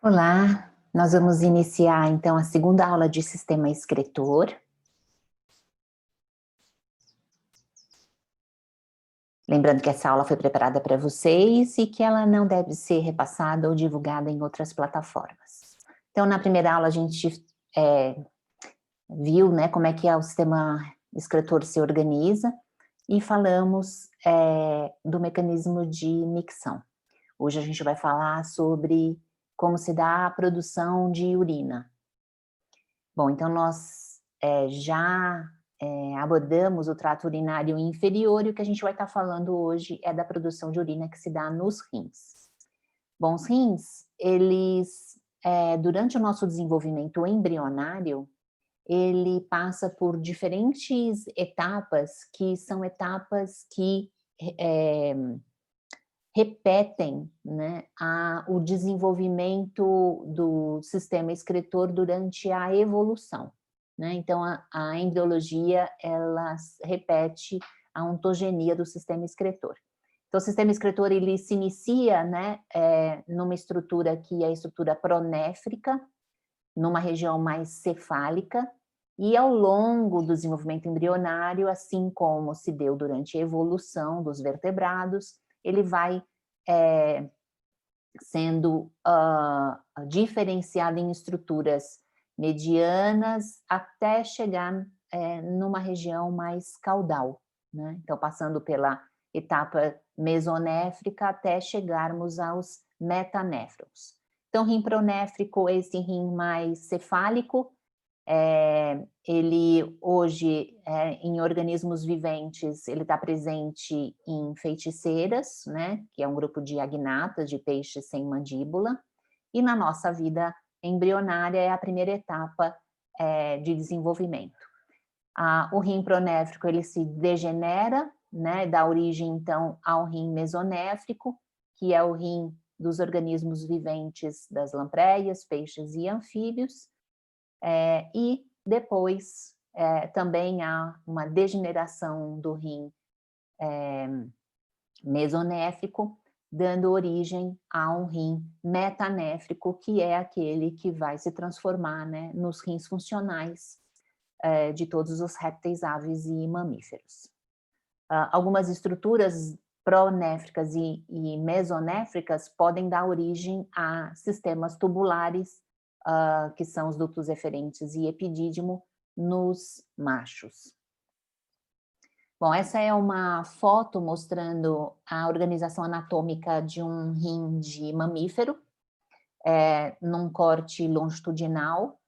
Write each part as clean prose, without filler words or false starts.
Olá, nós vamos iniciar então a segunda aula de sistema excretor. Lembrando que essa aula foi preparada para vocês e que ela não deve ser repassada ou divulgada em outras plataformas. Então, na primeira aula a gente viu, né, como é que o sistema excretor se organiza e falamos do mecanismo de micção. Hoje a gente vai falar sobre como se dá a produção de urina. Bom, então nós já abordamos o trato urinário inferior e o que a gente vai estar falando hoje é da produção de urina que se dá nos rins. Bom, os rins, eles, durante o nosso desenvolvimento embrionário, ele passa por diferentes etapas que são etapas que repetem, né, o desenvolvimento do sistema excretor durante a evolução, né? Então, a embriologia, ela repete a ontogenia do sistema excretor. Então, o sistema excretor, ele se inicia, né, numa estrutura que é a estrutura pronéfrica, numa região mais cefálica, e ao longo do desenvolvimento embrionário, assim como se deu durante a evolução dos vertebrados, ele vai sendo diferenciado em estruturas medianas até chegar numa região mais caudal, né? Então, passando pela etapa mesonéfrica até chegarmos aos metanéfrons. Então, rim pronéfrico, esse rim mais cefálico, ele hoje, em organismos viventes, ele está presente em feiticeiras, né, que é um grupo de agnatas, de peixes sem mandíbula, e na nossa vida embrionária é a primeira etapa de desenvolvimento. O rim pronéfrico, ele se degenera, né, dá origem, então, ao rim mesonéfrico, que é o rim dos organismos viventes das lampreias, peixes e anfíbios, e depois também há uma degeneração do rim mesonéfrico, dando origem a um rim metanéfrico, que é aquele que vai se transformar, né, nos rins funcionais de todos os répteis, aves e mamíferos. Algumas estruturas pronéfricas e mesonéfricas podem dar origem a sistemas tubulares, que são os ductos eferentes e epidídimo, nos machos. Bom, essa é uma foto mostrando a organização anatômica de um rim de mamífero, num corte longitudinal.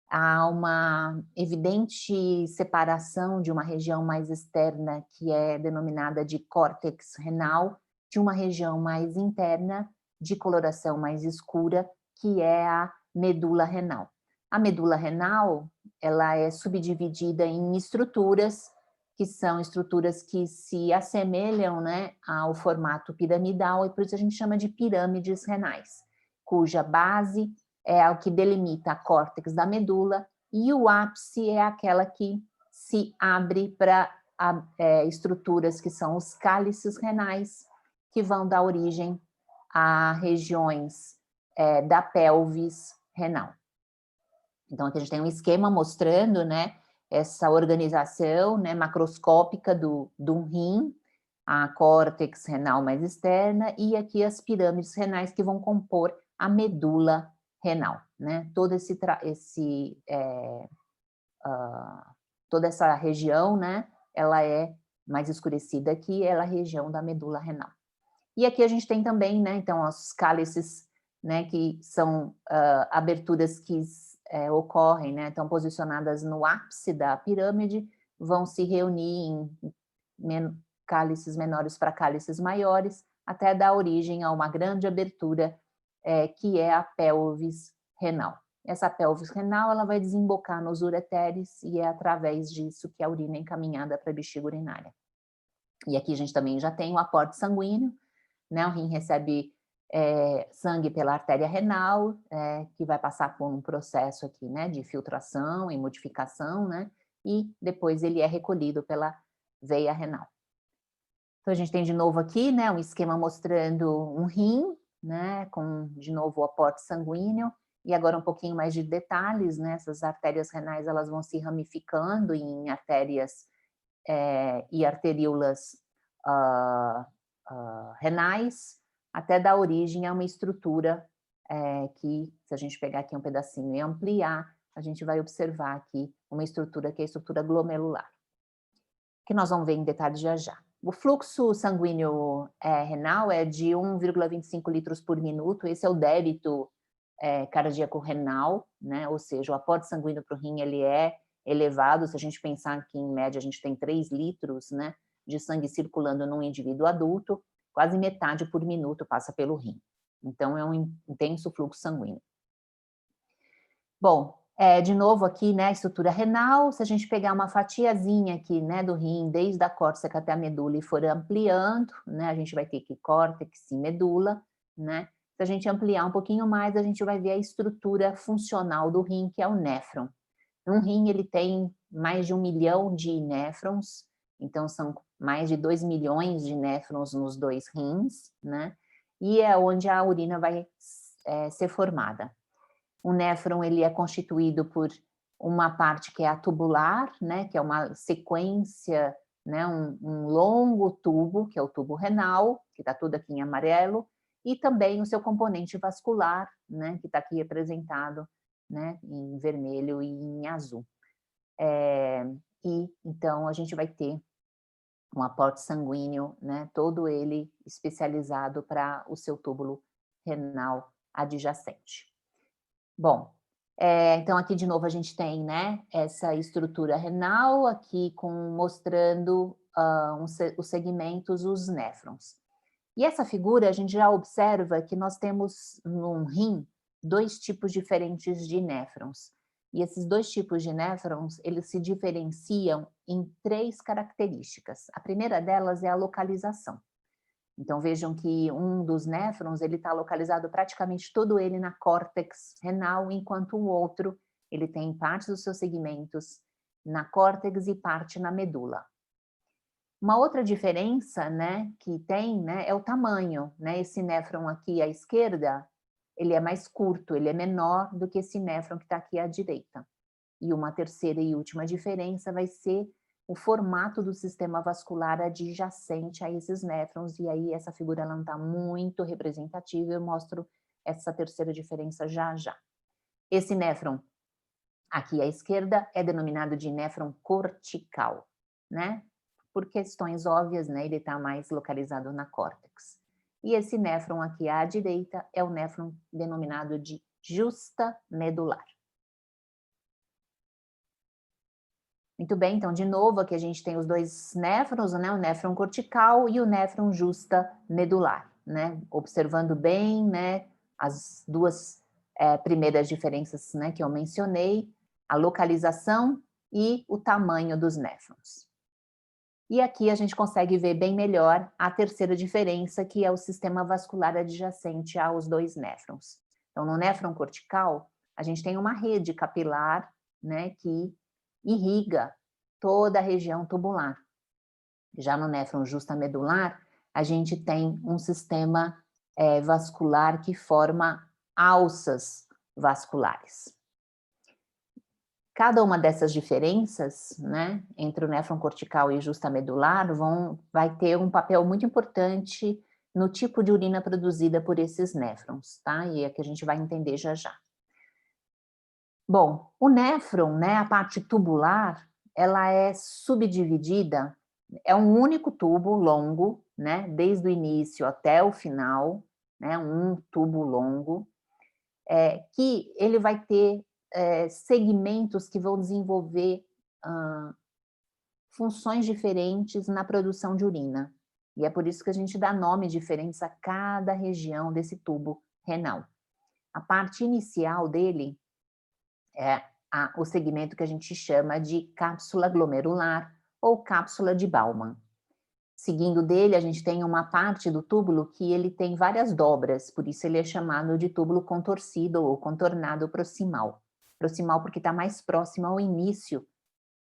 Há uma evidente separação de uma região mais externa, que é denominada de córtex renal, de uma região mais interna, de coloração mais escura, que é a medula renal. A medula renal, ela é subdividida em estruturas, que são estruturas que se assemelham, né, ao formato piramidal, e por isso a gente chama de pirâmides renais, cuja base é o que delimita a córtex da medula, e o ápice é aquela que se abre para estruturas que são os cálices renais, que vão dar origem a regiões da pelvis renal. Então, aqui a gente tem um esquema mostrando, né, essa organização, né, macroscópica do rim, a córtex renal mais externa, e aqui as pirâmides renais que vão compor a medula renal, né? Toda essa região, né, ela é mais escurecida aqui, ela é a região da medula renal. E aqui a gente tem também, né, então, os cálices, né, que são aberturas que ocorrem, né, estão posicionadas no ápice da pirâmide, vão se reunir em cálices menores para cálices maiores, até dar origem a uma grande abertura, que é a pelvis renal. Essa pelvis renal, ela vai desembocar nos ureteres, e é através disso que a urina é encaminhada para a bexiga urinária. E aqui a gente também já tem o aporte sanguíneo, né, o rim recebe sangue pela artéria renal, que vai passar por um processo aqui, né, de filtração e modificação, né, e depois ele é recolhido pela veia renal. Então, a gente tem de novo aqui, né, um esquema mostrando um rim, né, com, de novo, o aporte sanguíneo, e agora um pouquinho mais de detalhes, né, essas artérias renais, elas vão se ramificando em artérias e arteríolas renais, até dar origem a uma estrutura que, se a gente pegar aqui um pedacinho e ampliar, a gente vai observar aqui uma estrutura que é a estrutura glomerular, que nós vamos ver em detalhes já já. O fluxo sanguíneo renal é de 1,25 litros por minuto, esse é o débito cardíaco renal, né? Ou seja, o aporte sanguíneo para o rim ele é elevado, se a gente pensar que em média a gente tem 3 litros, né, de sangue circulando num indivíduo adulto, quase metade por minuto passa pelo rim. Então é um intenso fluxo sanguíneo. Bom, de novo aqui, né, a estrutura renal, se a gente pegar uma fatiazinha aqui, né, do rim, desde a córtex até a medula e for ampliando, né, a gente vai ter aqui córtex e medula, né, se a gente ampliar um pouquinho mais, a gente vai ver a estrutura funcional do rim, que é o néfron. Um rim, ele tem mais de 1 milhão de néfrons, então são mais de 2 milhões de néfrons nos 2 rins, né, e é onde a urina vai ser formada. O néfron ele é constituído por uma parte que é a tubular, né, que é uma sequência, né, um longo tubo, que é o tubo renal, que está tudo aqui em amarelo, e também o seu componente vascular, né, que está aqui representado, né, em vermelho e em azul. E então a gente vai ter um aporte sanguíneo, né, todo ele especializado para o seu túbulo renal adjacente. Bom, então aqui de novo a gente tem, né, essa estrutura renal aqui mostrando os segmentos, os néfrons. E essa figura a gente já observa que nós temos num rim 2 tipos diferentes de néfrons. E esses 2 tipos de néfrons, eles se diferenciam em 3 características. A primeira delas é a localização. Então vejam que um dos néfrons ele está localizado praticamente todo ele na córtex renal, enquanto o outro ele tem parte dos seus segmentos na córtex e parte na medula. Uma outra diferença, né, que tem, né, é o tamanho, né? Esse néfron aqui à esquerda, ele é mais curto, ele é menor do que esse néfron que está aqui à direita. E uma terceira e última diferença vai ser o formato do sistema vascular adjacente a esses néfrons, e aí essa figura não está muito representativa, eu mostro essa terceira diferença já já. Esse néfron aqui à esquerda é denominado de néfron cortical, né? Por questões óbvias, né? Ele está mais localizado na córtex. E esse néfron aqui à direita é o néfron denominado de justa medular. Muito bem, então, de novo, aqui a gente tem os 2 néfrons, né, o néfron cortical e o néfron justa medular, né, observando bem, né, as 2 primeiras diferenças, né, que eu mencionei, a localização e o tamanho dos néfrons. E aqui a gente consegue ver bem melhor a terceira diferença, que é o sistema vascular adjacente aos 2 néfrons. Então, no néfron cortical, a gente tem uma rede capilar, né, que irriga toda a região tubular. Já no néfron justamedular, a gente tem um sistema vascular que forma alças vasculares. Cada uma dessas diferenças, né, entre o néfron cortical e justamedular vai ter um papel muito importante no tipo de urina produzida por esses néfrons, tá? E é que a gente vai entender já já. Bom, o néfron, né, a parte tubular, ela é subdividida, é um único tubo longo, né, desde o início até o final, né, um tubo longo, que ele vai ter segmentos que vão desenvolver funções diferentes na produção de urina. E é por isso que a gente dá nomes diferentes a cada região desse tubo renal. A parte inicial dele é o segmento que a gente chama de cápsula glomerular ou cápsula de Bowman. Seguindo dele, a gente tem uma parte do túbulo que ele tem várias dobras, por isso ele é chamado de túbulo contorcido ou contornado proximal. Proximal porque está mais próximo ao início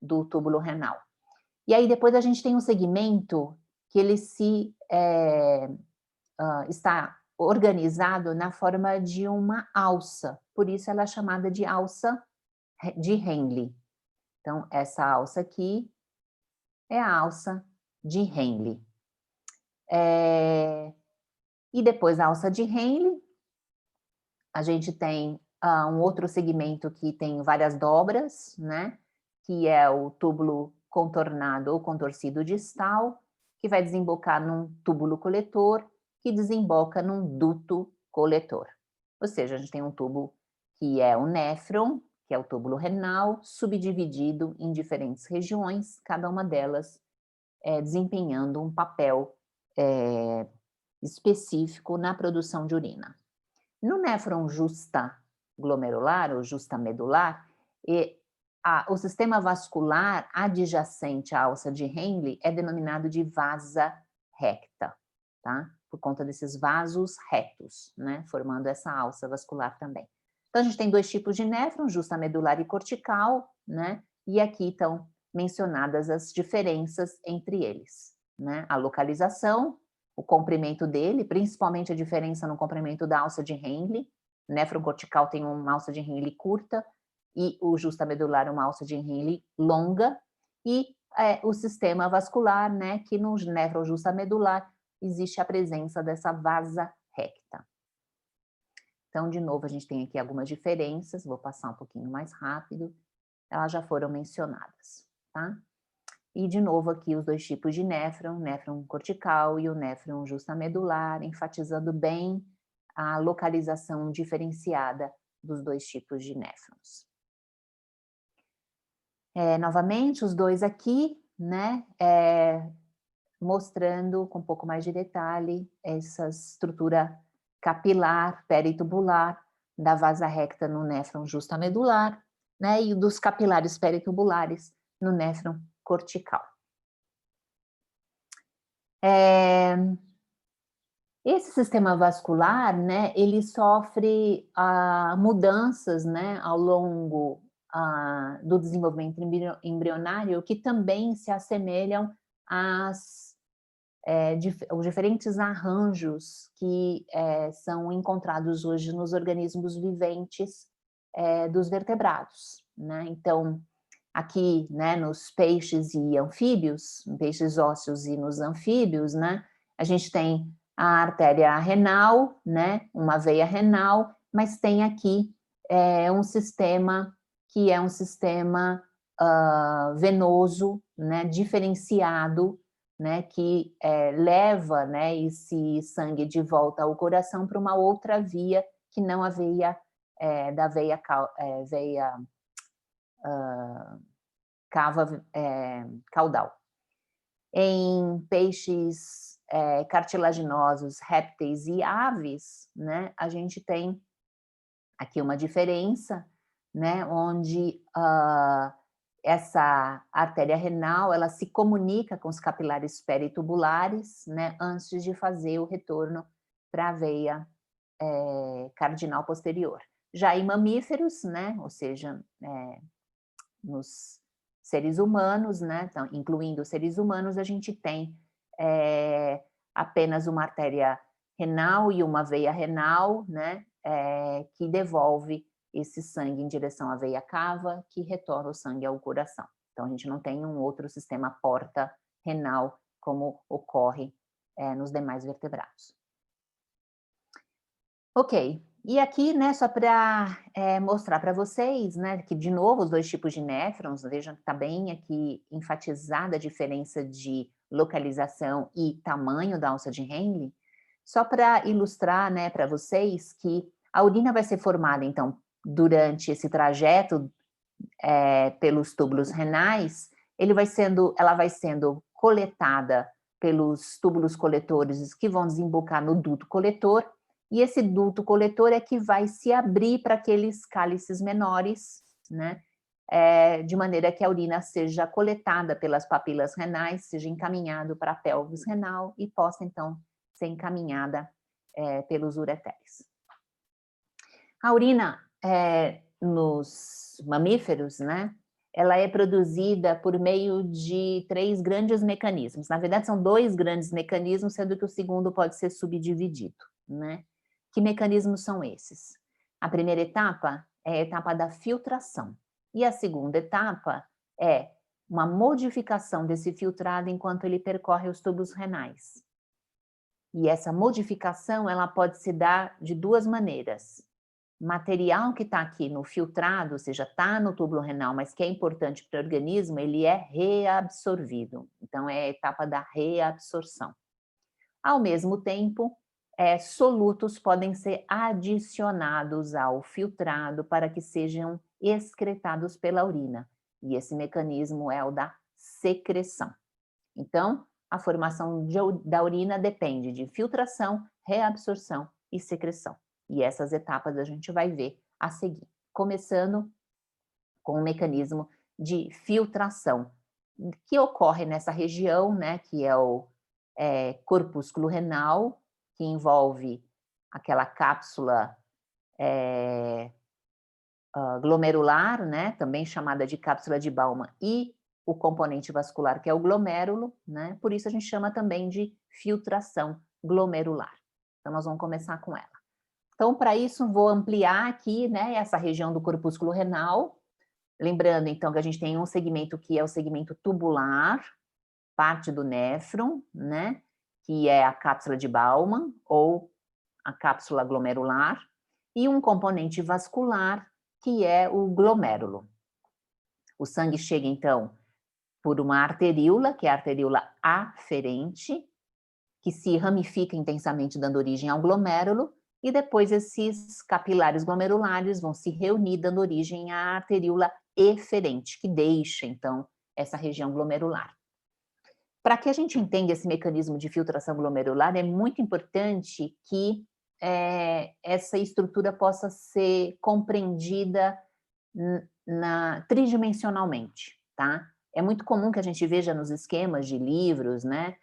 do túbulo renal. E aí depois a gente tem um segmento que ele está organizado na forma de uma alça, por isso ela é chamada de alça de Henle. Então, essa alça aqui é a alça de Henle. E depois da alça de Henle, a gente tem um outro segmento que tem várias dobras, né? Que é o túbulo contornado ou contorcido distal, que vai desembocar num túbulo coletor, que desemboca num duto coletor. Ou seja, a gente tem um tubo que é o néfron, que é o túbulo renal, subdividido em diferentes regiões, cada uma delas desempenhando um papel específico na produção de urina. No néfron justaglomerular ou justamedular, o sistema vascular adjacente à alça de Henle é denominado de vasa recta, tá? Por conta desses vasos retos, né? Formando essa alça vascular também. Então, a gente tem dois tipos de néfron, justamedular e cortical, né? E aqui estão mencionadas as diferenças entre eles, né? A localização, o comprimento dele, principalmente a diferença no comprimento da alça de Henle. O néfron cortical tem uma alça de Henle curta e o justamedular uma alça de Henle longa, e o sistema vascular, né, que no néfron justamedular existe a presença dessa vasa recta. Então, de novo, a gente tem aqui algumas diferenças, vou passar um pouquinho mais rápido, elas já foram mencionadas, tá? E, de novo, aqui os dois tipos de néfron cortical e o néfron justamedular, enfatizando bem a localização diferenciada dos dois tipos de néfrons. Novamente, os dois aqui, né, mostrando com um pouco mais de detalhe essa estrutura capilar peritubular da vasa recta no néfron justamedular, né, e dos capilares peritubulares no néfron cortical. Esse sistema vascular, né, ele sofre mudanças, né, ao longo do desenvolvimento embrionário que também se assemelham aos diferentes arranjos que são encontrados hoje nos organismos viventes dos vertebrados, né? Então, aqui, né, nos peixes e anfíbios, peixes ósseos e nos anfíbios, né, a gente tem a artéria renal, né, uma veia renal, mas tem aqui um sistema que é um sistema venoso, né, diferenciado, né, que leva, né, esse sangue de volta ao coração para uma outra via que não a veia da veia cava caudal. Em peixes cartilaginosos, répteis e aves, né, a gente tem aqui uma diferença, né, onde essa artéria renal, ela se comunica com os capilares peritubulares, né, antes de fazer o retorno para a veia cardinal posterior. Já em mamíferos, né, ou seja, nos seres humanos, né, então, incluindo os seres humanos, a gente tem apenas uma artéria renal e uma veia renal, né, que devolve esse sangue em direção à veia cava, que retorna o sangue ao coração. Então, a gente não tem um outro sistema porta renal como ocorre nos demais vertebrados. Ok, e aqui, né, só para mostrar para vocês, né, que de novo os dois tipos de néfrons, vejam que está bem aqui enfatizada a diferença de localização e tamanho da alça de Henle, só para ilustrar, né, para vocês que a urina vai ser formada, então, durante esse trajeto pelos túbulos renais, ela vai sendo coletada pelos túbulos coletores que vão desembocar no duto coletor, e esse duto coletor é que vai se abrir para aqueles cálices menores, né, de maneira que a urina seja coletada pelas papilas renais, seja encaminhado para a pelvis renal e possa, então, ser encaminhada pelos ureteres. A urina nos mamíferos, né, ela é produzida por meio de 3 grandes mecanismos. Na verdade, são 2 grandes mecanismos, sendo que o segundo pode ser subdividido, né? Que mecanismos são esses? A primeira etapa é a etapa da filtração. E a segunda etapa é uma modificação desse filtrado enquanto ele percorre os tubos renais. E essa modificação, ela pode se dar de duas maneiras. Material que está aqui no filtrado, ou seja, está no túbulo renal, mas que é importante para o organismo, ele é reabsorvido. Então, é a etapa da reabsorção. Ao mesmo tempo, solutos podem ser adicionados ao filtrado para que sejam excretados pela urina. E esse mecanismo é o da secreção. Então, a formação da urina depende de filtração, reabsorção e secreção. E essas etapas a gente vai ver a seguir. Começando com o mecanismo de filtração, que ocorre nessa região, né, que é o corpúsculo renal, que envolve aquela cápsula glomerular, né, também chamada de cápsula de Bowman, e o componente vascular, que é o glomérulo, né, por isso a gente chama também de filtração glomerular. Então, nós vamos começar com ela. Então, para isso, vou ampliar aqui, né, essa região do corpúsculo renal, lembrando, então, que a gente tem um segmento que é o segmento tubular, parte do néfron, né, que é a cápsula de Bowman, ou a cápsula glomerular, e um componente vascular, que é o glomérulo. O sangue chega, então, por uma arteríola, que é a arteríola aferente, que se ramifica intensamente, dando origem ao glomérulo, e depois esses capilares glomerulares vão se reunir, dando origem à arteríola eferente, que deixa, então, essa região glomerular. Para que a gente entenda esse mecanismo de filtração glomerular, é muito importante que essa estrutura possa ser compreendida tridimensionalmente, tá? É muito comum que a gente veja nos esquemas de livros, né,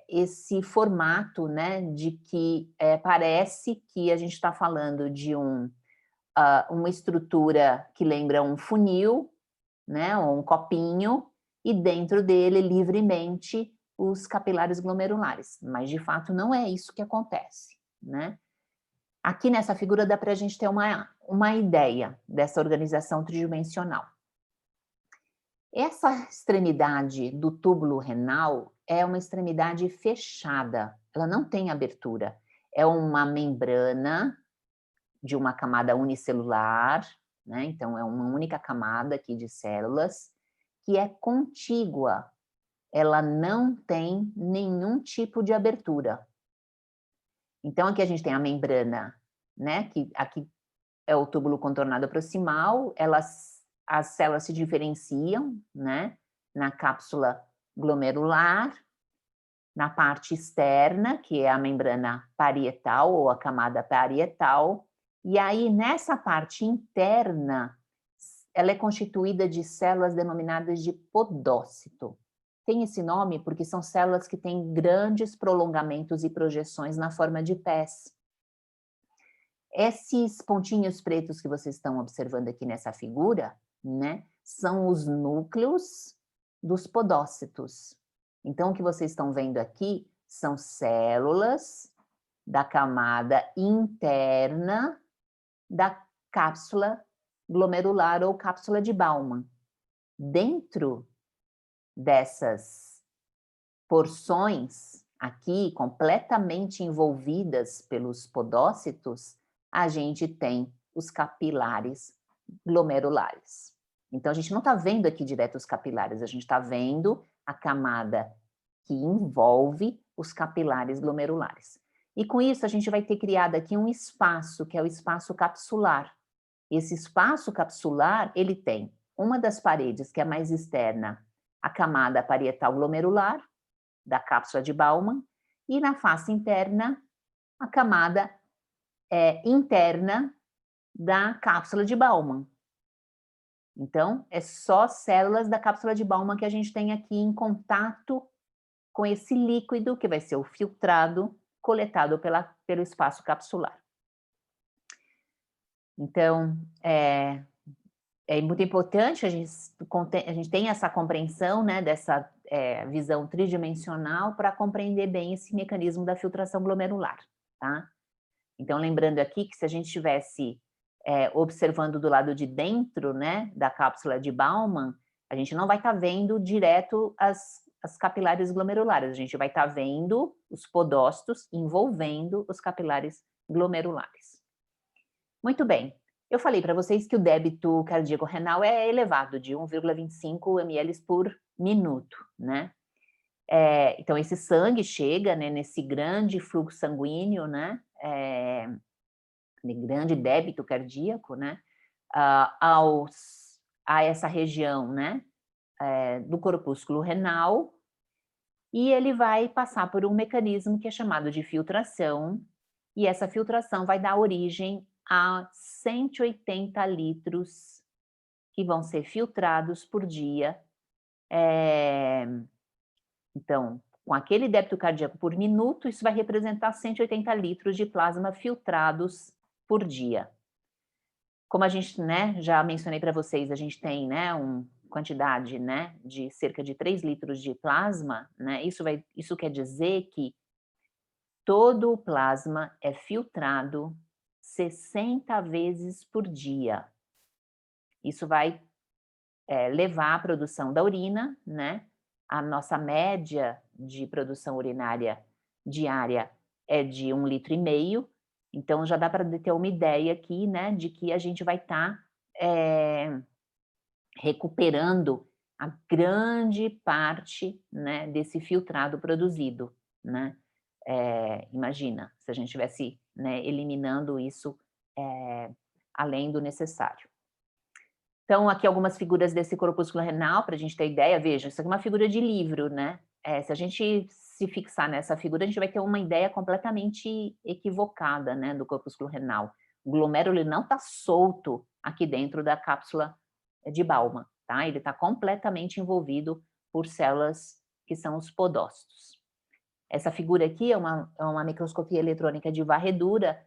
esse formato, né, de que parece que a gente está falando de uma estrutura que lembra um funil, né, ou um copinho, e dentro dele, livremente, os capilares glomerulares. Mas, de fato, não é isso que acontece, né? Aqui nessa figura dá para a gente ter uma ideia dessa organização tridimensional. Essa extremidade do túbulo renal é uma extremidade fechada, ela não tem abertura. É uma membrana de uma camada unicelular, né? Então, é uma única camada aqui de células, que é contígua, ela não tem nenhum tipo de abertura. Então, aqui a gente tem a membrana, né, que aqui é o túbulo contornado proximal, as células se diferenciam, né, na cápsula glomerular, na parte externa, que é a membrana parietal ou a camada parietal, e aí nessa parte interna, ela é constituída de células denominadas de podócito. Tem esse nome porque são células que têm grandes prolongamentos e projeções na forma de pés. Esses pontinhos pretos que vocês estão observando aqui nessa figura, né, são os núcleos dos podócitos. Então, o que vocês estão vendo aqui são células da camada interna da cápsula glomerular ou cápsula de Bowman. Dentro dessas porções aqui, completamente envolvidas pelos podócitos, a gente tem os capilares glomerulares. Então, a gente não está vendo aqui direto os capilares, a gente está vendo a camada que envolve os capilares glomerulares. E com isso, a gente vai ter criado aqui um espaço, que é o espaço capsular. Esse espaço capsular, ele tem uma das paredes, que é mais externa, a camada parietal glomerular, da cápsula de Bowman, e na face interna, a camada interna da cápsula de Bowman. Então, é só células da cápsula de Bowman que a gente tem aqui em contato com esse líquido, que vai ser o filtrado, coletado pelo espaço capsular. Então, é muito importante a gente tem essa compreensão, né, dessa visão tridimensional para compreender bem esse mecanismo da filtração glomerular, tá? Então, lembrando aqui que se a gente estivesse observando do lado de dentro, né, da cápsula de Baumann, a gente não vai estar vendo direto as capilares glomerulares, a gente vai estar vendo os podócitos envolvendo os capilares glomerulares. Muito bem, eu falei para vocês que o débito cardíaco renal é elevado, de 1,25 ml por minuto, né? Então, esse sangue chega, né, nesse grande fluxo sanguíneo, né, de grande débito cardíaco, né, a essa região, né, do corpúsculo renal, e ele vai passar por um mecanismo que é chamado de filtração, e essa filtração vai dar origem a 180 litros que vão ser filtrados por dia. Então, com aquele débito cardíaco por minuto, isso vai representar 180 litros de plasma filtrados por dia. Como a gente, né, já mencionei para vocês, a gente tem, né, uma quantidade, né, de cerca de 3 litros de plasma, né, isso quer dizer que todo o plasma é filtrado 60 vezes por dia. Isso vai levar à produção da urina, né? A nossa média de produção urinária diária é de 1,5 litro, então já dá para ter uma ideia aqui, né, de que a gente vai estar recuperando a grande parte, né, desse filtrado produzido, né? Imagina, se a gente estivesse, né, eliminando isso além do necessário. Então, aqui algumas figuras desse corpúsculo renal, para a gente ter ideia. Veja, isso aqui é uma figura de livro, né? Se a gente se fixar nessa figura, a gente vai ter uma ideia completamente equivocada, né, do corpúsculo renal. O glomérulo ele não está solto aqui dentro da cápsula de Baumann, tá? Ele está completamente envolvido por células que são os podócitos. Essa figura aqui é uma microscopia eletrônica de varredura,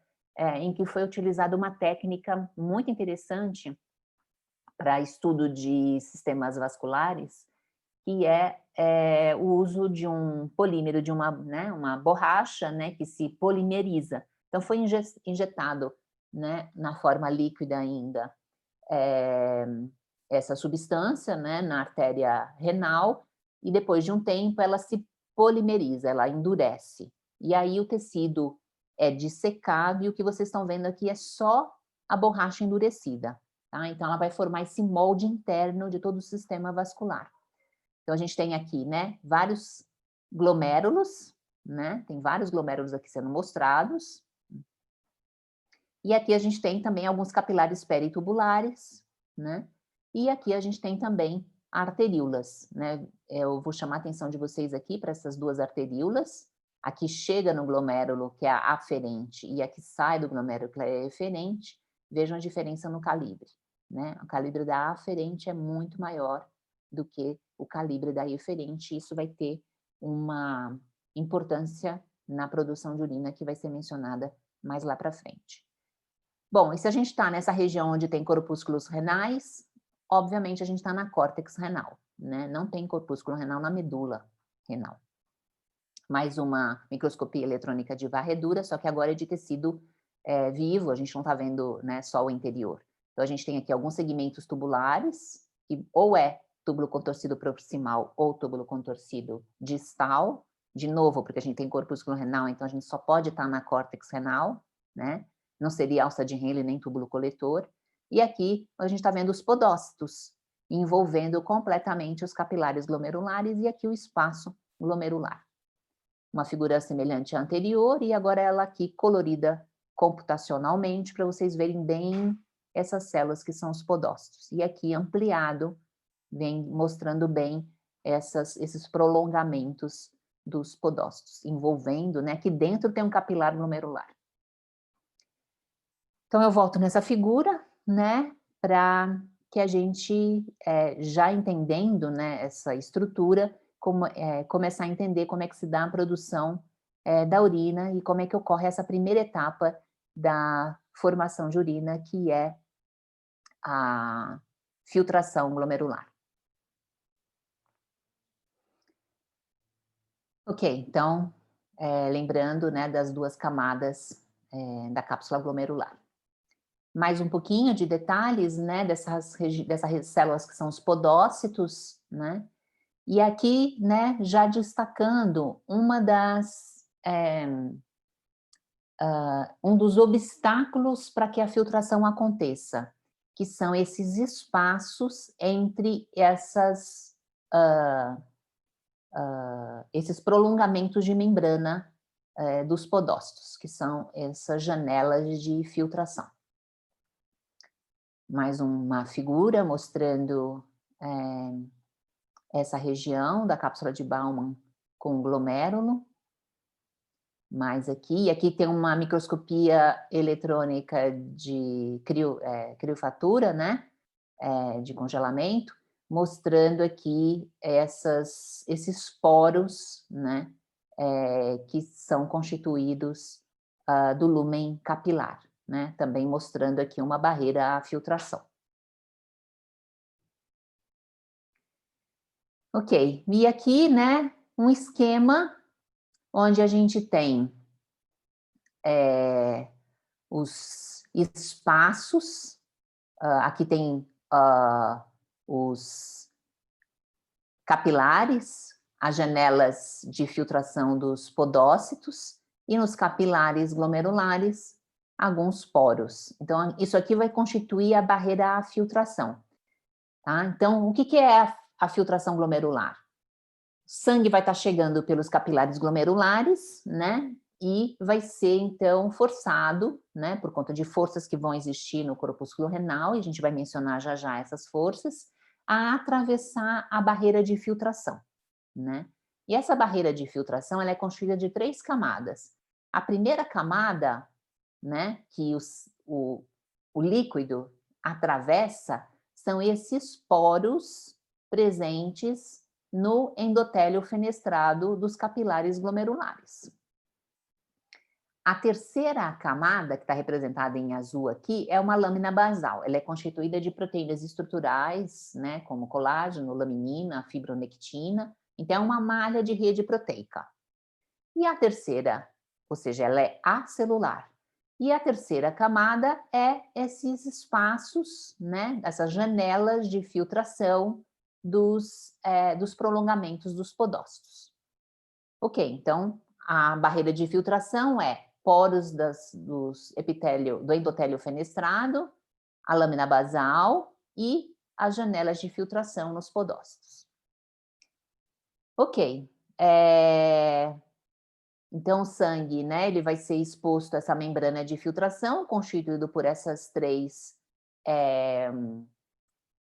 em que foi utilizada uma técnica muito interessante para estudo de sistemas vasculares, que é o uso de um polímero, de uma borracha, né, que se polimeriza. Então, foi injetado, né, na forma líquida ainda, essa substância, né, na artéria renal, e depois de um tempo ela se polimeriza, ela endurece. E aí o tecido é dissecado, e o que vocês estão vendo aqui é só a borracha endurecida. Tá? Então, ela vai formar esse molde interno de todo o sistema vascular. Então, a gente tem aqui, né, vários glomérulos, né? Tem vários glomérulos aqui sendo mostrados. E aqui a gente tem também alguns capilares peritubulares, né? E aqui a gente tem também arteríolas, né? Eu vou chamar a atenção de vocês aqui para essas duas arteríolas. Aqui chega no glomérulo, que é a aferente, e aqui sai do glomérulo, que é a eferente. Vejam a diferença no calibre, né? O calibre da aferente é muito maior do que o calibre da eferente. Isso vai ter uma importância na produção de urina que vai ser mencionada mais lá para frente. Bom, e se a gente está nessa região onde tem corpúsculos renais, obviamente a gente está na córtex renal, né? Não tem corpúsculo renal na medula renal. Mais uma microscopia eletrônica de varredura, só que agora é de tecido vivo, a gente não está vendo, né, só o interior. Então, a gente tem aqui alguns segmentos tubulares, que ou é túbulo contorcido proximal ou túbulo contorcido distal, de novo, porque a gente tem corpúsculo renal, então a gente só pode estar na córtex renal, né? Não seria alça de Henle nem túbulo coletor. E aqui a gente está vendo os podócitos, envolvendo completamente os capilares glomerulares, e aqui o espaço glomerular. Uma figura semelhante à anterior, e agora ela aqui colorida computacionalmente, para vocês verem bem essas células que são os podócitos. E aqui ampliado, vem mostrando bem esses prolongamentos dos podócitos, envolvendo, né, aqui dentro tem um capilar glomerular. Então, eu volto nessa figura, né, para que a gente, já entendendo, né, essa estrutura, começar a entender como é que se dá a produção da urina e como é que ocorre essa primeira etapa da formação de urina, que é a filtração glomerular. Ok, então, lembrando, né, das duas camadas da cápsula glomerular. Mais um pouquinho de detalhes, né, dessas células que são os podócitos, né? E aqui, né, já destacando um dos obstáculos para que a filtração aconteça, que são esses espaços entre esses prolongamentos de membrana dos podócitos, que são essas janelas de filtração. Mais uma figura mostrando essa região da cápsula de Bowman com glomérulo. Mais aqui tem uma microscopia eletrônica de criofatura, né? De congelamento, mostrando aqui esses poros, né? Que são constituídos do lúmen capilar, né? Também mostrando aqui uma barreira à filtração. Ok, e aqui, né, um esquema onde a gente tem os espaços, aqui tem os capilares, as janelas de filtração dos podócitos, e nos capilares glomerulares, alguns poros. Então, isso aqui vai constituir a barreira à filtração. Tá? Então, o que é a filtração glomerular? O sangue vai estar chegando pelos capilares glomerulares, né? E vai ser, então, forçado, né? Por conta de forças que vão existir no corpúsculo renal, e a gente vai mencionar já já essas forças, a atravessar a barreira de filtração, né? E essa barreira de filtração, ela é constituída de 3 camadas. A primeira camada, né? Que o líquido atravessa, são esses poros presentes no endotélio fenestrado dos capilares glomerulares. A terceira camada, que está representada em azul aqui, é uma lâmina basal. Ela é constituída de proteínas estruturais, né, como colágeno, laminina, fibronectina. Então, é uma malha de rede proteica. E a terceira, ou seja, ela é acelular. E a terceira camada é esses espaços, né, essas janelas de filtração dos prolongamentos dos podócitos. Ok, então a barreira de filtração é poros do endotélio fenestrado, a lâmina basal e as janelas de filtração nos podócitos. Ok, então o sangue, né, ele vai ser exposto a essa membrana de filtração, constituído por essas 3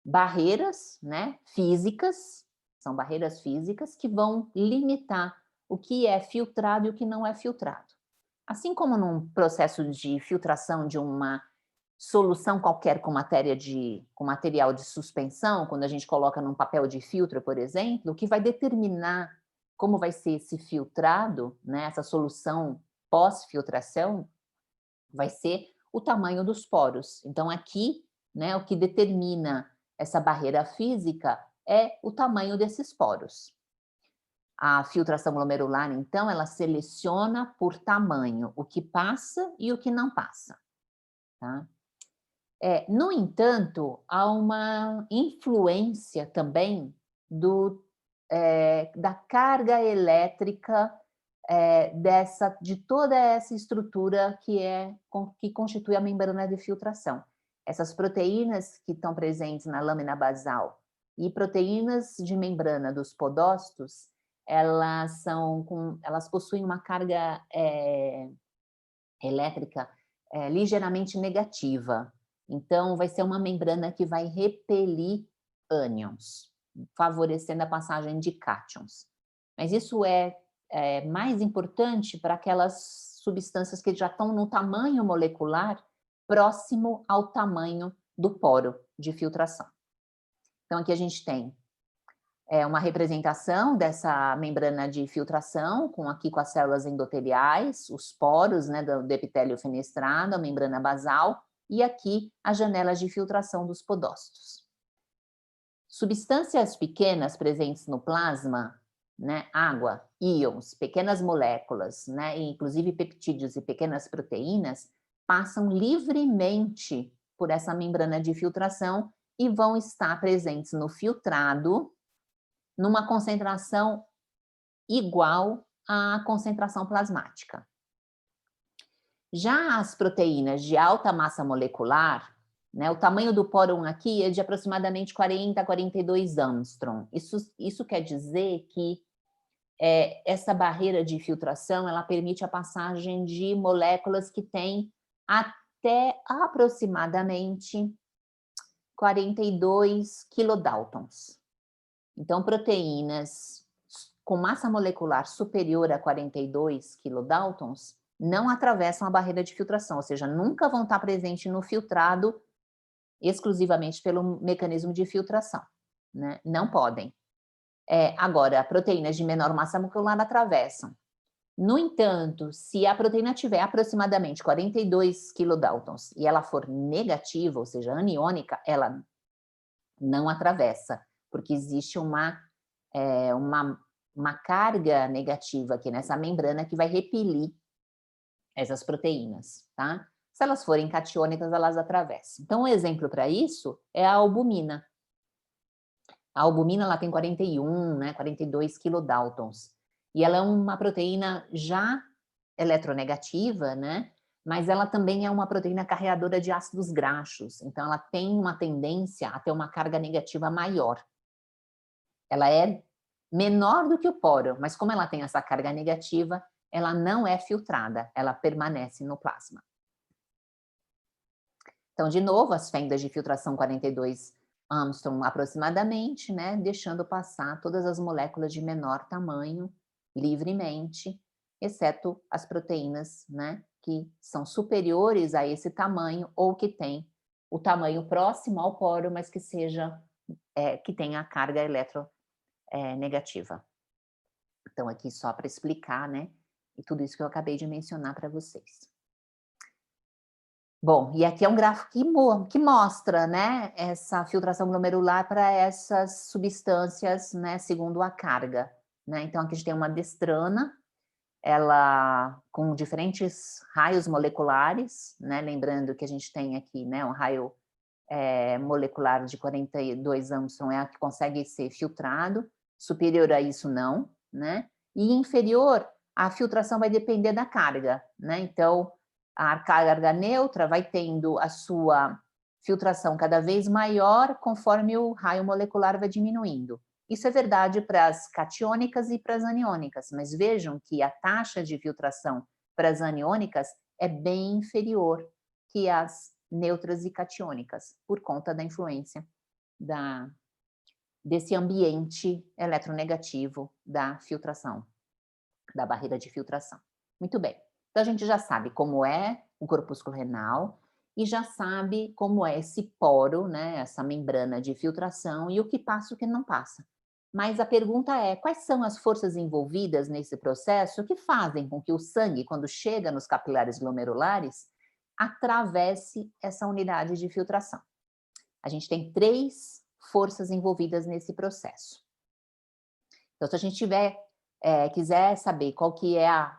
barreiras, né, físicas, são barreiras físicas que vão limitar o que é filtrado e o que não é filtrado. Assim como num processo de filtração de uma solução qualquer com material de suspensão, quando a gente coloca num papel de filtro, por exemplo, o que vai determinar como vai ser esse filtrado, né, essa solução pós-filtração, vai ser o tamanho dos poros. Então, aqui, né, o que determina essa barreira física é o tamanho desses poros. A filtração glomerular, então, ela seleciona por tamanho o que passa e o que não passa. Tá? No entanto, há uma influência também da carga elétrica de toda essa estrutura que constitui a membrana de filtração. Essas proteínas que estão presentes na lâmina basal e proteínas de membrana dos podócitos, elas possuem uma carga elétrica ligeiramente negativa. Então, vai ser uma membrana que vai repelir ânions, favorecendo a passagem de cátions. Mas isso é mais importante para aquelas substâncias que já estão no tamanho molecular próximo ao tamanho do poro de filtração. Então, aqui a gente tem uma representação dessa membrana de filtração, com as células endoteliais, os poros, né, do epitélio fenestrado, a membrana basal, e aqui as janelas de filtração dos podócitos. Substâncias pequenas presentes no plasma, né, água, íons, pequenas moléculas, né, inclusive peptídeos e pequenas proteínas, passam livremente por essa membrana de filtração e vão estar presentes no filtrado numa concentração igual à concentração plasmática. Já as proteínas de alta massa molecular, né, o tamanho do poro aqui é de aproximadamente 40 a 42 angstrom. Isso quer dizer que essa barreira de filtração, ela permite a passagem de moléculas que têm até aproximadamente 42 kilodaltons. Então, proteínas com massa molecular superior a 42 kilodaltons não atravessam a barreira de filtração, ou seja, nunca vão estar presentes no filtrado exclusivamente pelo mecanismo de filtração, né? Não podem. Agora, proteínas de menor massa molecular atravessam. No entanto, se a proteína tiver aproximadamente 42 kilodaltons e ela for negativa, ou seja, aniônica, ela não atravessa, porque existe uma carga negativa aqui nessa membrana que vai repelir essas proteínas, tá? Se elas forem catiônicas, elas atravessam. Então, um exemplo para isso é a albumina. A albumina, ela tem 41, né, 42 kilodaltons. E ela é uma proteína já eletronegativa, né? Mas ela também é uma proteína carreadora de ácidos graxos. Então, ela tem uma tendência a ter uma carga negativa maior. Ela é menor do que o poro, mas como ela tem essa carga negativa, ela não é filtrada, ela permanece no plasma. Então, de novo, as fendas de filtração 42 angstrom aproximadamente, né, deixando passar todas as moléculas de menor tamanho livremente, exceto as proteínas, né, que são superiores a esse tamanho ou que têm o tamanho próximo ao poro, mas que que tenha a carga negativa. Então, aqui só para explicar, né, e tudo isso que eu acabei de mencionar para vocês. Bom, e aqui é um gráfico que mostra, né, essa filtração glomerular para essas substâncias, né, segundo a carga, né? Então, aqui a gente tem uma destrana, ela com diferentes raios moleculares, né? Lembrando que a gente tem aqui, né, um raio molecular de 42 angstrom é a que consegue ser filtrado, superior a isso não, né? E inferior, a filtração vai depender da carga, né? Então, a carga neutra vai tendo a sua filtração cada vez maior conforme o raio molecular vai diminuindo. Isso é verdade para as catiônicas e para as aniônicas, mas vejam que a taxa de filtração para as aniônicas é bem inferior que as neutras e catiônicas, por conta da influência desse ambiente eletronegativo da filtração, da barreira de filtração. Muito bem. Então, a gente já sabe como é o corpúsculo renal e já sabe como é esse poro, né, essa membrana de filtração e o que passa e o que não passa. Mas a pergunta é, quais são as forças envolvidas nesse processo que fazem com que o sangue, quando chega nos capilares glomerulares, atravesse essa unidade de filtração? A gente tem 3 forças envolvidas nesse processo. Então, se a gente quiser saber qual que é a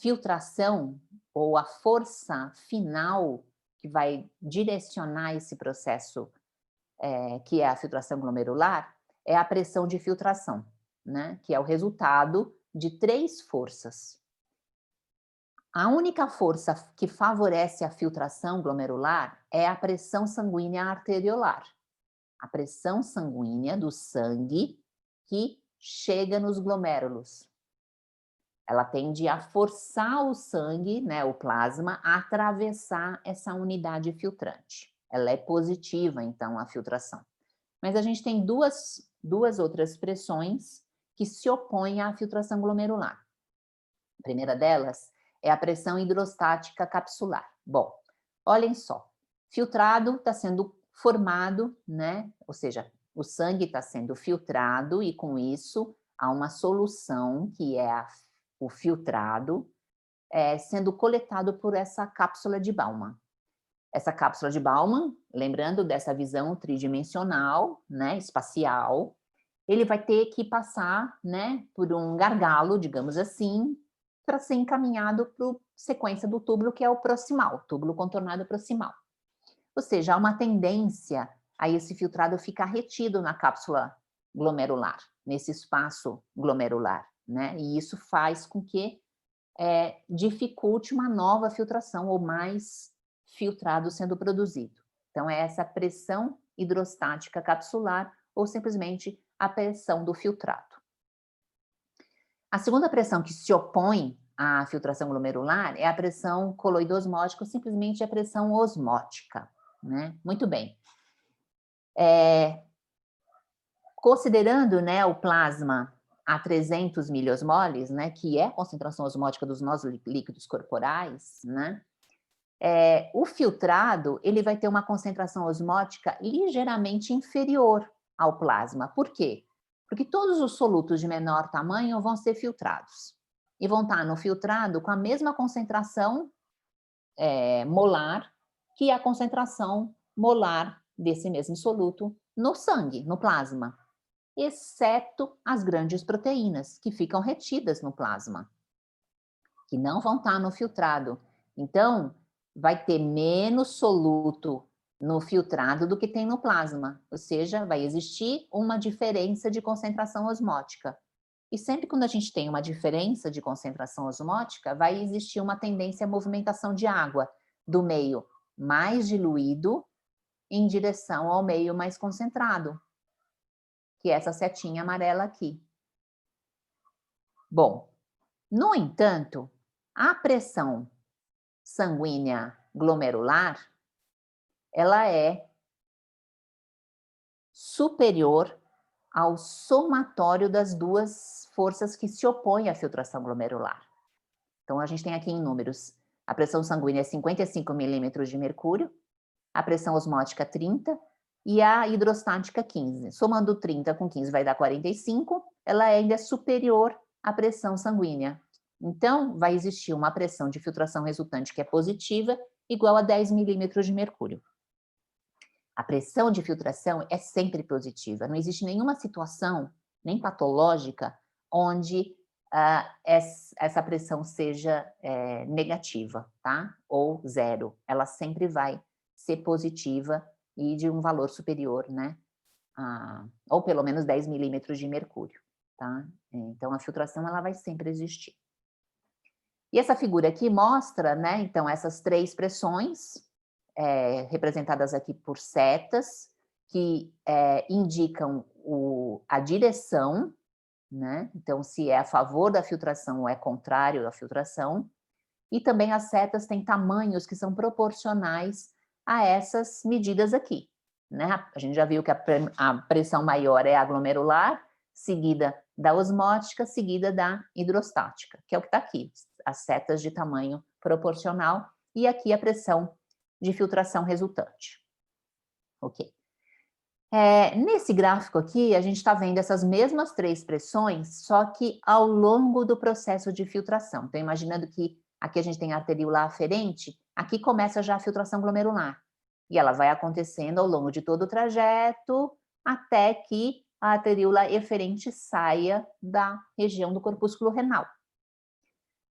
filtração ou a força final que vai direcionar esse processo, que é a filtração glomerular, é a pressão de filtração, né? Que é o resultado de 3 forças. A única força que favorece a filtração glomerular é a pressão sanguínea arteriolar. A pressão sanguínea do sangue que chega nos glomérulos. Ela tende a forçar o sangue, né, o plasma, a atravessar essa unidade filtrante. Ela é positiva, então, a filtração. Mas a gente tem duas outras pressões que se opõem à filtração glomerular. A primeira delas é a pressão hidrostática capsular. Bom, olhem só, filtrado está sendo formado, né? Ou seja, o sangue está sendo filtrado e com isso há uma solução que é o filtrado sendo coletado por essa cápsula de Bowman. Essa cápsula de Bowman, lembrando dessa visão tridimensional, né, espacial, ele vai ter que passar, né, por um gargalo, digamos assim, para ser encaminhado para a sequência do túbulo, que é o proximal, túbulo contornado proximal. Ou seja, há uma tendência a esse filtrado ficar retido na cápsula glomerular, nesse espaço glomerular, né? E isso faz com que dificulte uma nova filtração ou mais filtrado sendo produzido. Então, é essa pressão hidrostática capsular ou simplesmente a pressão do filtrado. A segunda pressão que se opõe à filtração glomerular é a pressão coloidosmótica ou simplesmente a pressão osmótica, né? Muito bem. Considerando, né, o plasma a 300 miliosmoles, né, que é a concentração osmótica dos nossos líquidos corporais, né, o filtrado ele vai ter uma concentração osmótica ligeiramente inferior ao plasma. Por quê? Porque todos os solutos de menor tamanho vão ser filtrados e vão estar no filtrado com a mesma concentração molar que a concentração molar desse mesmo soluto no sangue, no plasma, exceto as grandes proteínas que ficam retidas no plasma, que não vão estar no filtrado. Então, vai ter menos soluto no filtrado do que tem no plasma, ou seja, vai existir uma diferença de concentração osmótica. E sempre quando a gente tem uma diferença de concentração osmótica, vai existir uma tendência à movimentação de água do meio mais diluído em direção ao meio mais concentrado, que é essa setinha amarela aqui. Bom, no entanto, a pressão sanguínea glomerular, ela é superior ao somatório das duas forças que se opõem à filtração glomerular. Então, a gente tem aqui em números, a pressão sanguínea é 55 milímetros de mercúrio, a pressão osmótica 30 e a hidrostática 15. Somando 30 com 15 vai dar 45, ela ainda é superior à pressão sanguínea. Então, vai existir uma pressão de filtração resultante que é positiva, igual a 10 milímetros de mercúrio. A pressão de filtração é sempre positiva, não existe nenhuma situação, nem patológica, onde essa pressão seja negativa, tá? Ou zero. Ela sempre vai ser positiva e de um valor superior, né? Ou pelo menos 10 milímetros de mercúrio, tá? Então, a filtração, ela vai sempre existir. E essa figura aqui mostra, né, então, essas três pressões, representadas aqui por setas, que indicam a direção, né? Então, se é a favor da filtração ou é contrário à filtração. E também as setas têm tamanhos que são proporcionais a essas medidas aqui, né? A gente já viu que a pressão maior é a glomerular, seguida da osmótica, seguida da hidrostática, que é o que está aqui, as setas de tamanho proporcional, e aqui a pressão de filtração resultante. Ok. Nesse gráfico aqui, a gente está vendo essas mesmas três pressões, só que ao longo do processo de filtração. Então, imaginando que aqui a gente tem a arteríola aferente, aqui começa já a filtração glomerular. E ela vai acontecendo ao longo de todo o trajeto, até que a arteríola eferente saia da região do corpúsculo renal.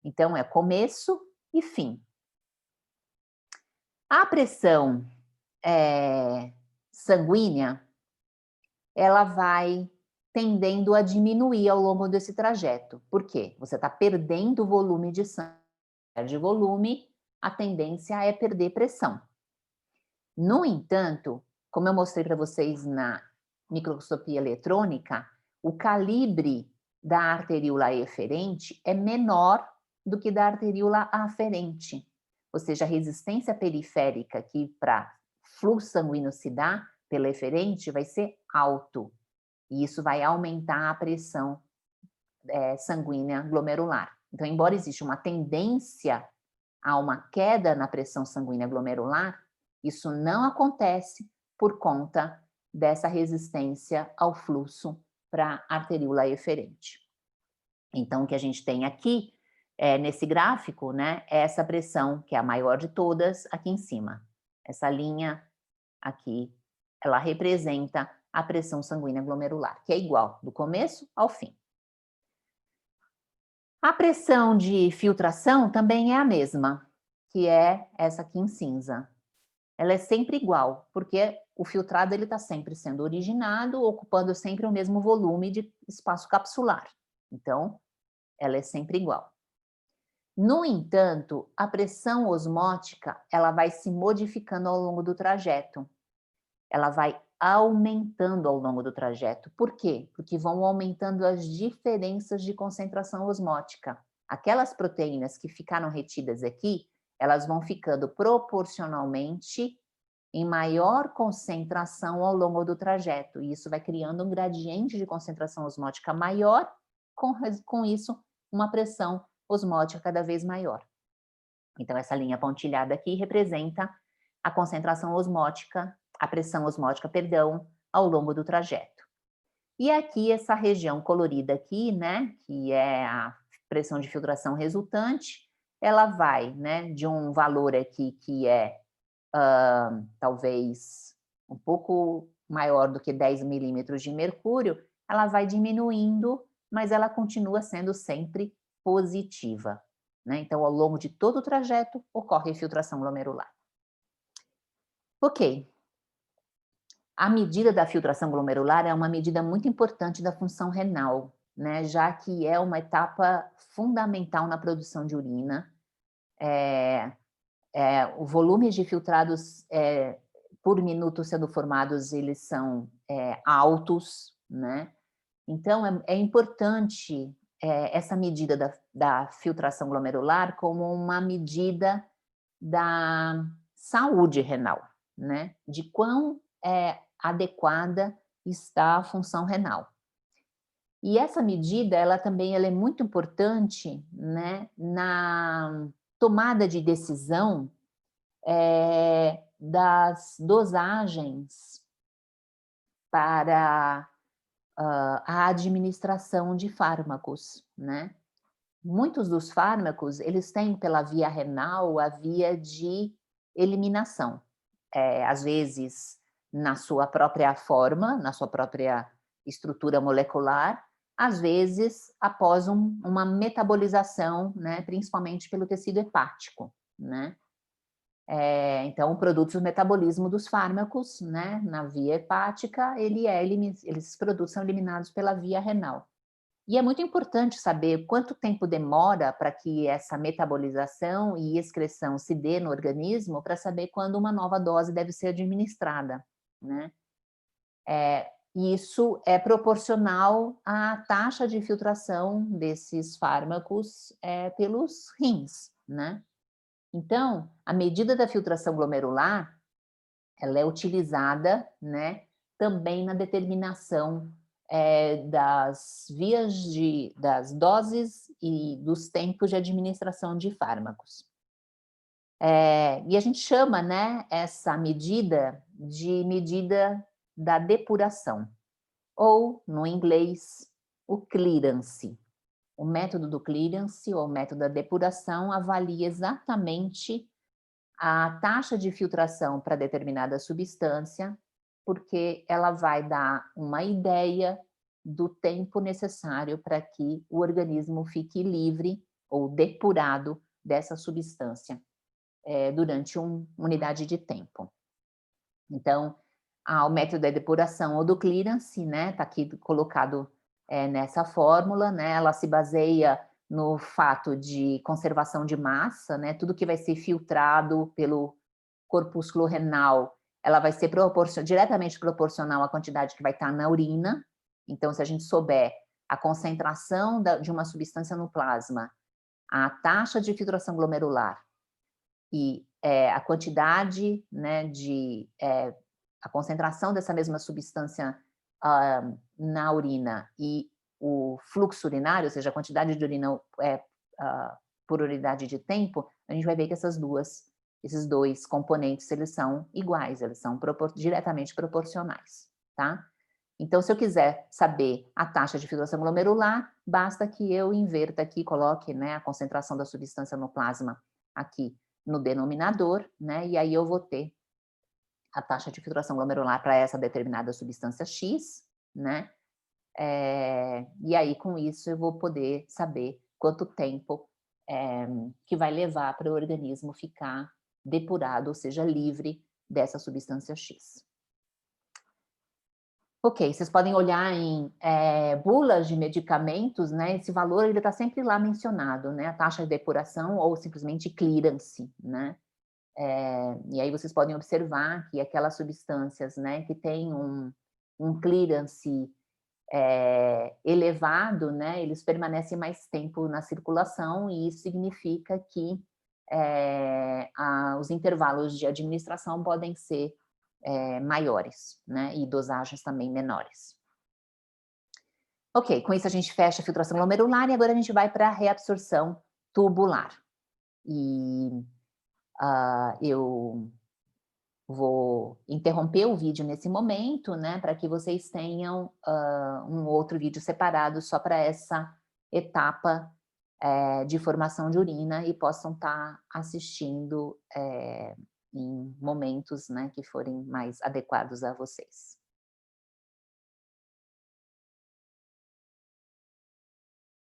Então, é começo e fim. A pressão sanguínea, ela vai tendendo a diminuir ao longo desse trajeto. Por quê? Você está perdendo volume de sangue. Perde volume, a tendência é perder pressão. No entanto, como eu mostrei para vocês na microscopia eletrônica, o calibre da arteríola eferente é menor do que da arteríola aferente. Ou seja, a resistência periférica que para fluxo sanguíneo se dá pela eferente vai ser alto. E isso vai aumentar a pressão sanguínea glomerular. Então, embora exista uma tendência a uma queda na pressão sanguínea glomerular, isso não acontece por conta dessa resistência ao fluxo para a arteríola eferente. Então, o que a gente tem aqui, nesse gráfico, né, é essa pressão, que é a maior de todas, aqui em cima. Essa linha aqui, ela representa a pressão sanguínea glomerular, que é igual do começo ao fim. A pressão de filtração também é a mesma, que é essa aqui em cinza. Ela é sempre igual, porque o filtrado está sempre sendo originado, ocupando sempre o mesmo volume de espaço capsular. Então, ela é sempre igual. No entanto, a pressão osmótica, ela vai se modificando ao longo do trajeto. Ela vai aumentando ao longo do trajeto. Por quê? Porque vão aumentando as diferenças de concentração osmótica. Aquelas proteínas que ficaram retidas aqui, elas vão ficando proporcionalmente em maior concentração ao longo do trajeto. E isso vai criando um gradiente de concentração osmótica maior, com isso, uma pressão osmótica cada vez maior. Então, essa linha pontilhada aqui representa a concentração osmótica, a pressão osmótica, perdão, ao longo do trajeto. E aqui, essa região colorida aqui, né, que é a pressão de filtração resultante, ela vai, né, de um valor aqui que é talvez um pouco maior do que 10 milímetros de mercúrio, ela vai diminuindo, mas ela continua sendo sempre positiva, né? Então, ao longo de todo o trajeto, ocorre filtração glomerular. Ok. A medida da filtração glomerular é uma medida muito importante da função renal, né? Já que é uma etapa fundamental na produção de urina. O volume de filtrados por minuto sendo formados, eles são altos, né? Então, é importante essa medida da filtração glomerular como uma medida da saúde renal, né? De quão adequada está a função renal. E essa medida, ela também é muito importante, né, na tomada de decisão das dosagens para a administração de fármacos, né? Muitos dos fármacos, eles têm pela via renal a via de eliminação. Às vezes, na sua própria forma, na sua própria estrutura molecular, às vezes após uma metabolização, né, principalmente pelo tecido hepático, né? Então, o produto do metabolismo dos fármacos, né, na via hepática, esses produtos são eliminados pela via renal. E é muito importante saber quanto tempo demora para que essa metabolização e excreção se dê no organismo, para saber quando uma nova dose deve ser administrada, né? Isso é proporcional à taxa de filtração desses fármacos pelos rins, né? Então, a medida da filtração glomerular, ela é utilizada, né, também na determinação das das doses e dos tempos de administração de fármacos. E a gente chama, né, essa medida de medida da depuração, ou, no inglês, o clearance. O método do clearance, ou método da depuração, avalia exatamente a taxa de filtração para determinada substância, porque ela vai dar uma ideia do tempo necessário para que o organismo fique livre ou depurado dessa substância durante uma unidade de tempo. Então, o método da depuração ou do clearance, né, está aqui colocado nessa fórmula, né, ela se baseia no fato de conservação de massa, né, tudo que vai ser filtrado pelo corpúsculo renal, ela vai ser diretamente proporcional à quantidade que vai estar na urina. Então, se a gente souber a concentração de uma substância no plasma, a taxa de filtração glomerular e a quantidade, né, a concentração dessa mesma substância na urina e o fluxo urinário, ou seja, a quantidade de urina por unidade de tempo, a gente vai ver que esses dois componentes, eles são iguais, eles são diretamente proporcionais, tá? Então, se eu quiser saber a taxa de filtração glomerular, basta que eu inverta aqui, coloque, né, a concentração da substância no plasma aqui no denominador, né, e aí eu vou ter a taxa de filtração glomerular para essa determinada substância X, né? E aí, com isso, eu vou poder saber quanto tempo que vai levar para o organismo ficar depurado, ou seja, livre dessa substância X. Ok, vocês podem olhar em bulas de medicamentos, né? Esse valor ele está sempre lá mencionado, né? A taxa de depuração ou simplesmente clearance, né? E aí vocês podem observar que aquelas substâncias, né, que têm um clearance elevado, né, eles permanecem mais tempo na circulação e isso significa que os intervalos de administração podem ser maiores, né, e dosagens também menores. Ok, com isso a gente fecha a filtração glomerular e agora a gente vai para a reabsorção tubular. E eu vou interromper o vídeo nesse momento, né, para que vocês tenham um outro vídeo separado só para essa etapa de formação de urina e possam estar assistindo em momentos, né, que forem mais adequados a vocês.